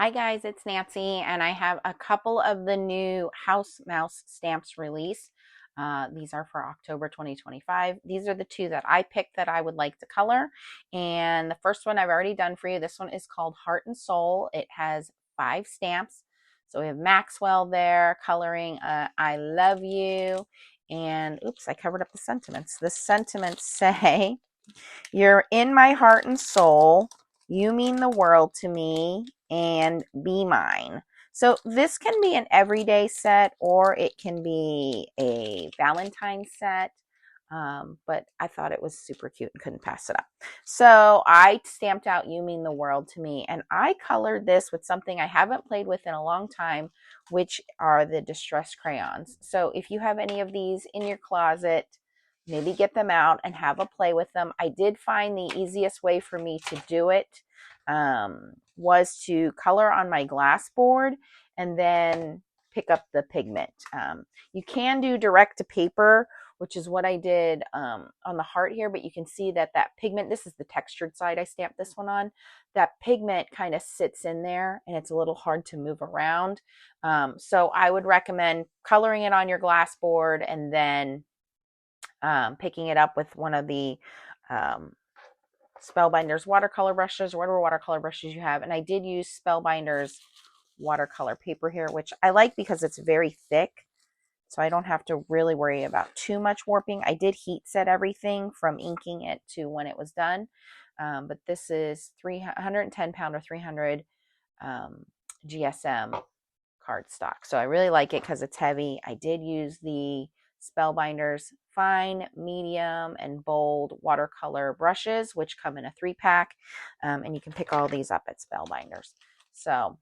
Hi guys, it's Nancy, and I have a couple of the new House Mouse stamps released. These are for October 2025. These are the two that I picked that I would like to color. And the first one I've already done for you. This one is called Heart and Soul. It has 5 stamps. So we have Maxwell there coloring I love you. And oops, I covered up the sentiments. The sentiments say, you're in my heart and soul. You mean the world to me, and be mine. So this can be an everyday set, or it can be a Valentine set. But I thought it was super cute and couldn't pass it up. So I stamped out You Mean the World to Me, and I colored this with something I haven't played with in a long time, which are the distress crayons. So if you have any of these in your closet, maybe get them out and have a play with them. I did find the easiest way for me to do it was to color on my glass board and then pick up the pigment. You can do direct to paper, which is what I did on the heart here, but you can see that that pigment, this is the textured side I stamped this one on, that pigment kind of sits in there and it's a little hard to move around. So I would recommend coloring it on your glass board and then picking it up with one of the Spellbinders watercolor brushes or whatever watercolor brushes you have. And I did use Spellbinders watercolor paper here, which I like because it's very thick. So I don't have to really worry about too much warping. I did heat set everything from inking it to when it was done. But this is 310 pound or 300 GSM cardstock. So I really like it because it's heavy. I did use the Spellbinders fine, medium, and bold watercolor brushes, which come in a 3-pack. And you can pick all these up at Spellbinders. So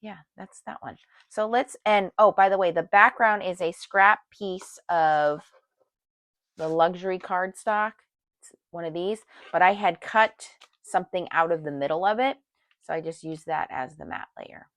yeah, that's that one. So let's, and oh, by the way, the background is a scrap piece of the luxury cardstock. It's one of these, but I had cut something out of the middle of it. So I just used that as the matte layer.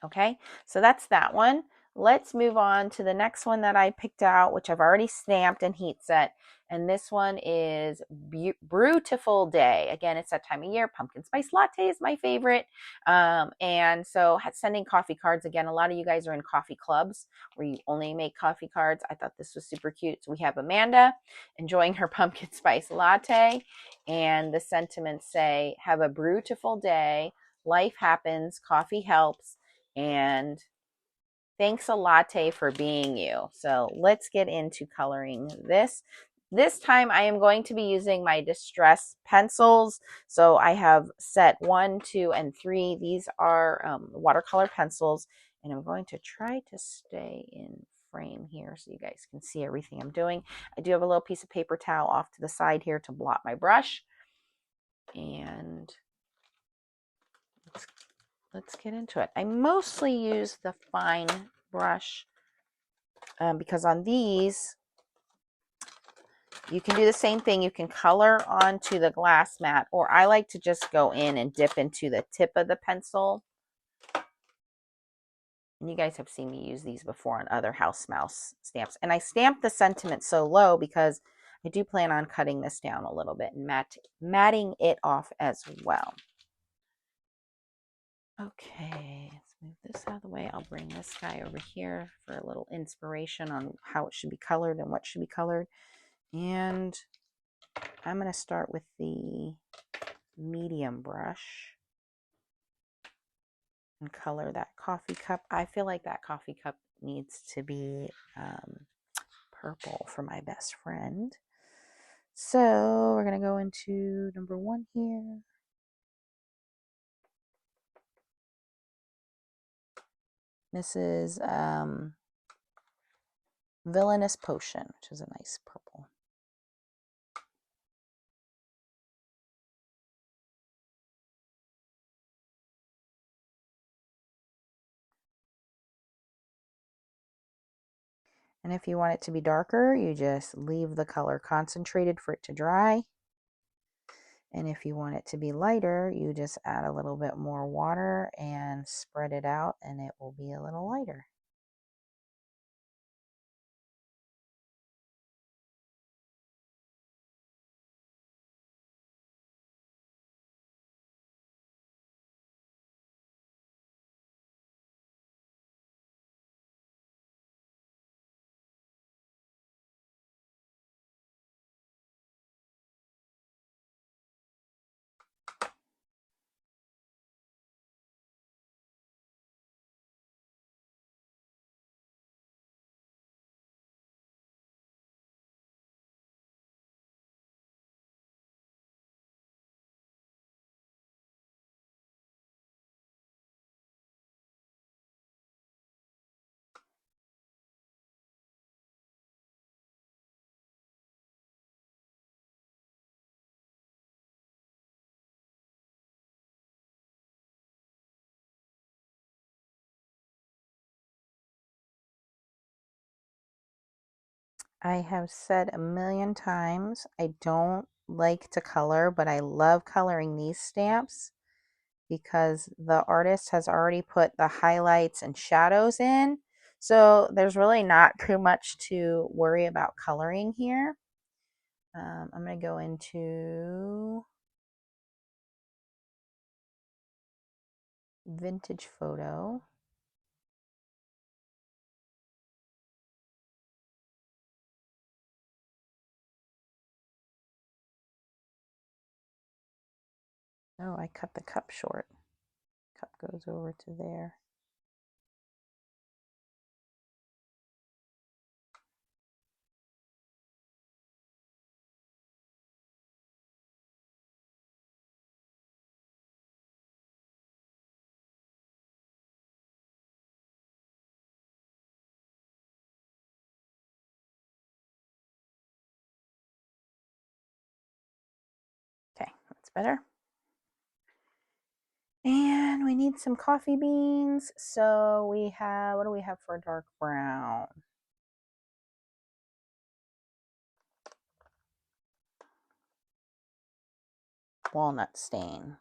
Okay, so that's that one. Let's move on to the next one that I picked out, which I've already stamped and heat set. And this one is Beautiful Day. Again, it's that time of year. Pumpkin spice latte is my favorite. And so sending coffee cards. Again, a lot of you guys are in coffee clubs where you only make coffee cards. I thought this was super cute. So we have Amanda enjoying her pumpkin spice latte. And the sentiments say, have a beautiful day. Life happens. Coffee helps. And thanks a latte for being you. So let's get into coloring this. This time I am going to be using my distress pencils. So I have set 1, 2, and 3. These are watercolor pencils, and I'm going to try to stay in frame here so you guys can see everything I'm doing. I do have a little piece of paper towel off to the side here to blot my brush. And let's get into it. I mostly use the fine brush because on these, you can do the same thing. You can color onto the glass mat, or I like to just go in and dip into the tip of the pencil. And you guys have seen me use these before on other House Mouse stamps. And I stamped the sentiment so low because I do plan on cutting this down a little bit and matting it off as well. Okay, let's move this out of the way. I'll bring this guy over here for a little inspiration on how it should be colored and what should be colored. And I'm going to start with the medium brush and color that coffee cup. I feel like that coffee cup needs to be purple for my best friend. So we're going to go into number 1 here. This is Villainous Potion, which is a nice purple. And if you want it to be darker, you just leave the color concentrated for it to dry. And if you want it to be lighter, you just add a little bit more water and spread it out, and it will be a little lighter. I have said a million times, I don't like to color, but I love coloring these stamps because the artist has already put the highlights and shadows in. So there's really not too much to worry about coloring here. I'm going to go into vintage photo. Oh, I cut the cup short. Cup goes over to there. Okay, that's better. And we need some coffee beans. So we have, what do we have for dark brown? Walnut stain.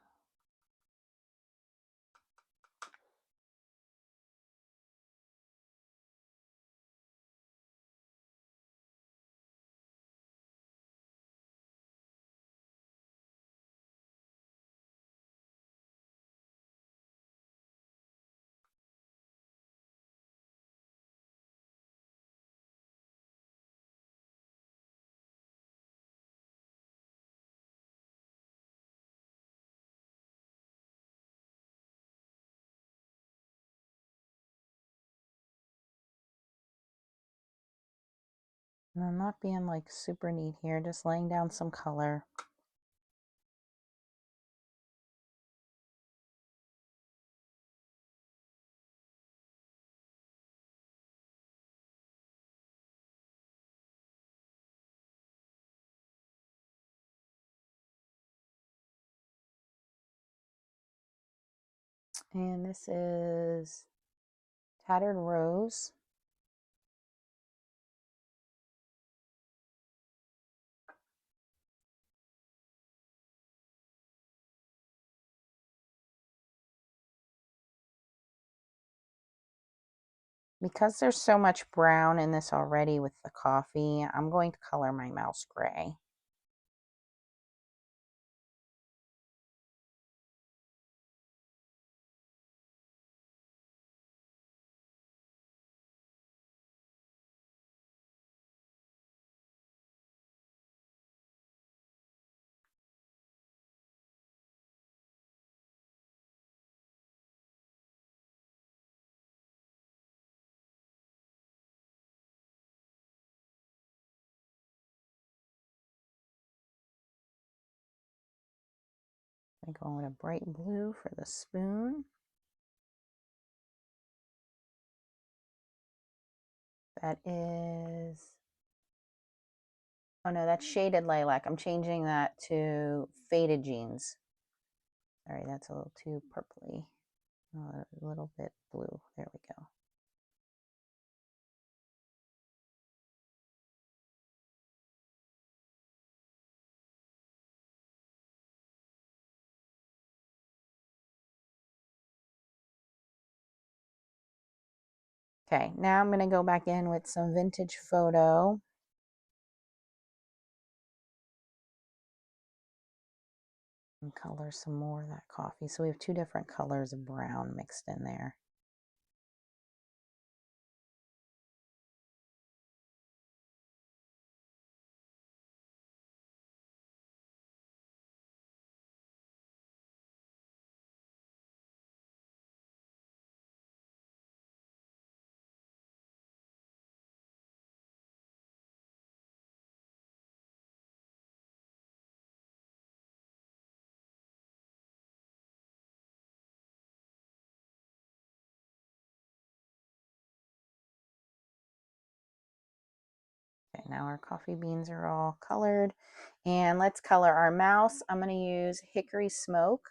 And I'm not being like super neat here, just laying down some color. And this is Tattered Rose. Because there's so much brown in this already with the coffee, I'm going to color my mouse gray. I'm going with a bright blue for the spoon. That is, oh no, that's Shaded Lilac. I'm changing that to Faded Jeans. Sorry, that's a little too purpley. A little bit blue. There we go. Okay, now I'm going to go back in with some vintage photo. And color some more of that coffee. So we have two different colors of brown mixed in there. Okay, now our coffee beans are all colored. And let's color our mouse. I'm going to use Hickory Smoke.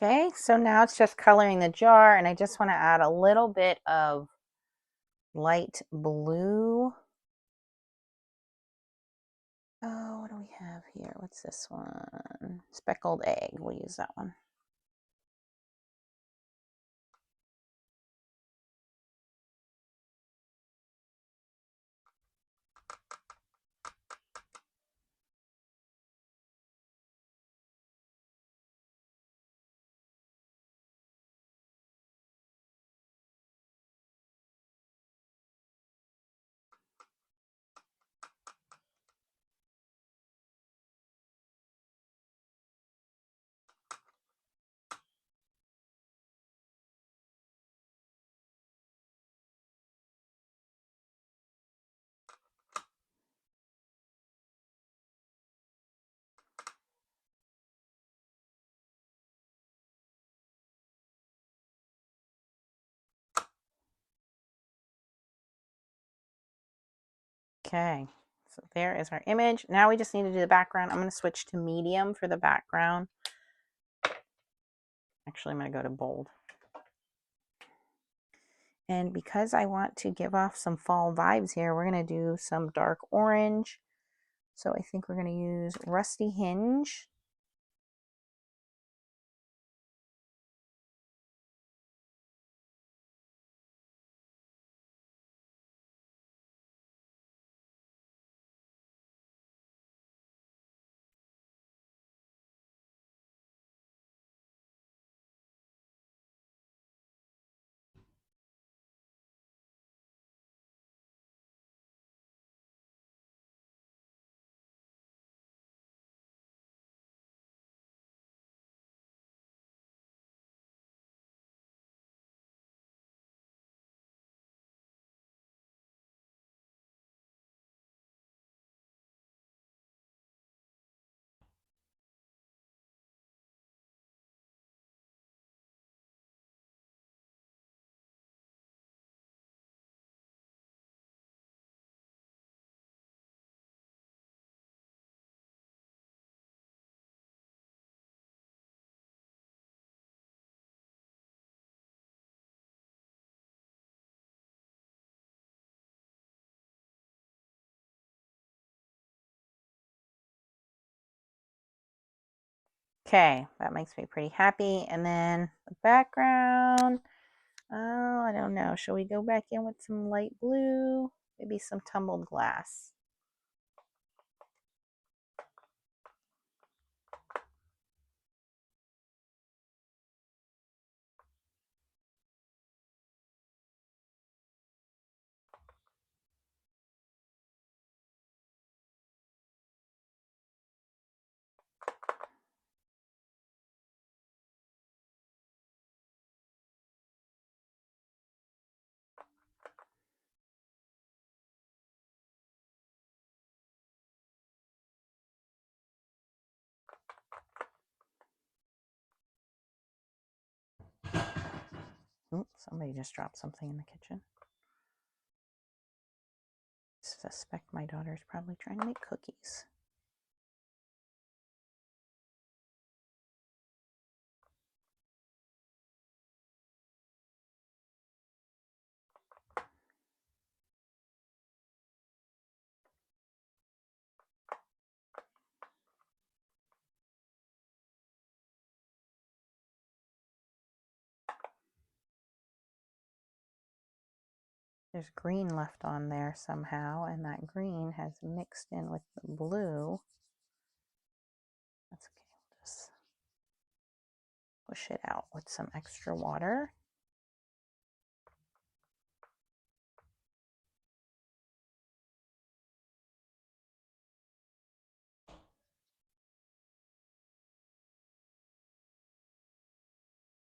Okay, so now it's just coloring the jar, and I just want to add a little bit of light blue. Oh, what do we have here? What's this one? Speckled egg. We'll use that one. Okay, so there is our image. Now we just need to do the background. I'm going to switch to medium for the background. Actually, I'm going to go to bold. And because I want to give off some fall vibes here, we're going to do some dark orange. So I think we're going to use Rusty Hinge. Okay, that makes me pretty happy. And then the background, oh, I don't know. Shall we go back in with some light blue? Maybe some tumbled glass. Oops, somebody just dropped something in the kitchen. I suspect my daughter's probably trying to make cookies. There's green left on there somehow, and that green has mixed in with the blue. That's okay. We'll just push it out with some extra water.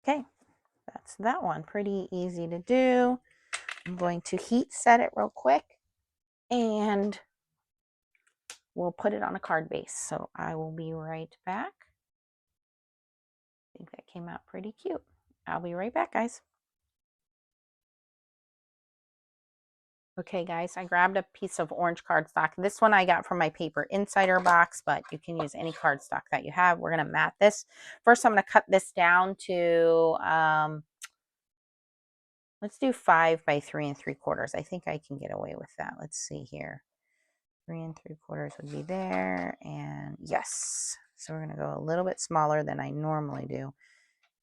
Okay, that's that one. Pretty easy to do. I'm going to heat set it real quick, and we'll put it on a card base. So I will be right back. I think that came out pretty cute. I'll be right back, guys. Okay, guys, I grabbed a piece of orange cardstock. This one I got from my Paper Insider box, but you can use any cardstock that you have. We're going to mat this. First, I'm going to cut this down to, let's do 5 by 3 3/4. I think I can get away with that. Let's see here. 3 3/4 would be there, and yes. So we're going to go a little bit smaller than I normally do.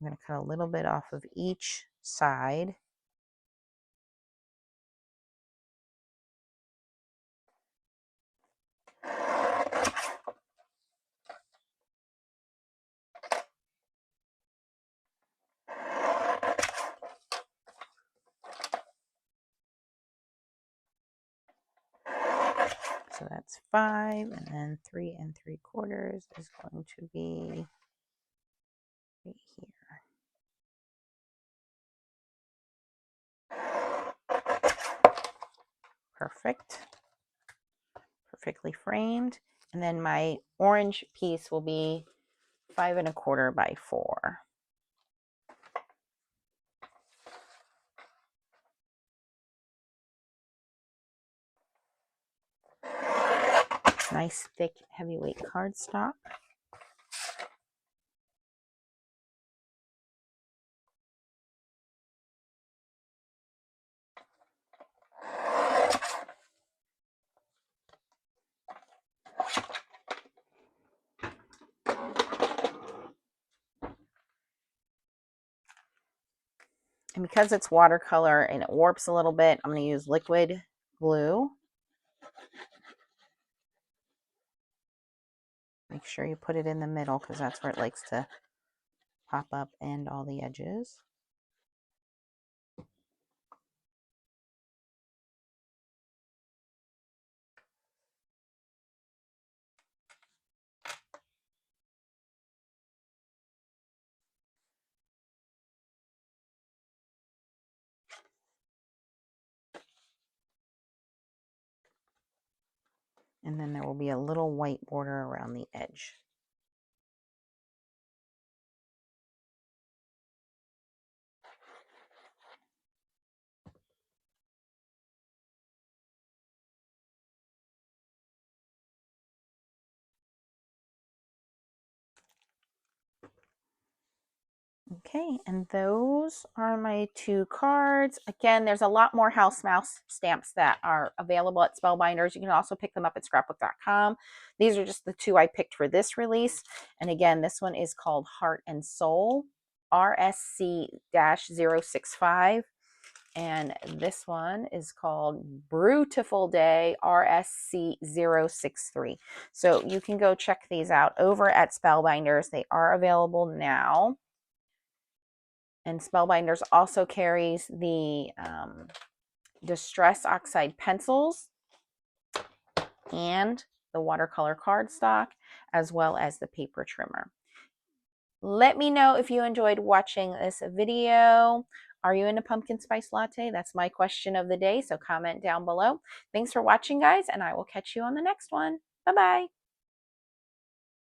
I'm going to cut a little bit off of each side. So that's 5, and then 3 3/4 is going to be right here. Perfect. Perfectly framed. And then my orange piece will be 5 1/4 by 4. Nice thick heavyweight cardstock. And because it's watercolor and it warps a little bit, I'm going to use liquid glue. Make sure you put it in the middle because that's where it likes to pop up, and all the edges. And then there will be a little white border around the edge. Okay, and those are my 2 cards. Again, there's a lot more house mouse stamps that are available at Spellbinders. You can also pick them up at scrapbook.com. These are just the 2 I picked for this release. And again, this one is called Heart and Soul, RSC-065. And this one is called Brutiful Day, RSC-063. So you can go check these out over at Spellbinders. They are available now. And Spellbinders also carries the Distress Oxide pencils and the watercolor cardstock, as well as the paper trimmer. Let me know if you enjoyed watching this video. Are you in a pumpkin spice latte? That's my question of the day, so comment down below. Thanks for watching, guys, and I will catch you on the next one. Bye-bye.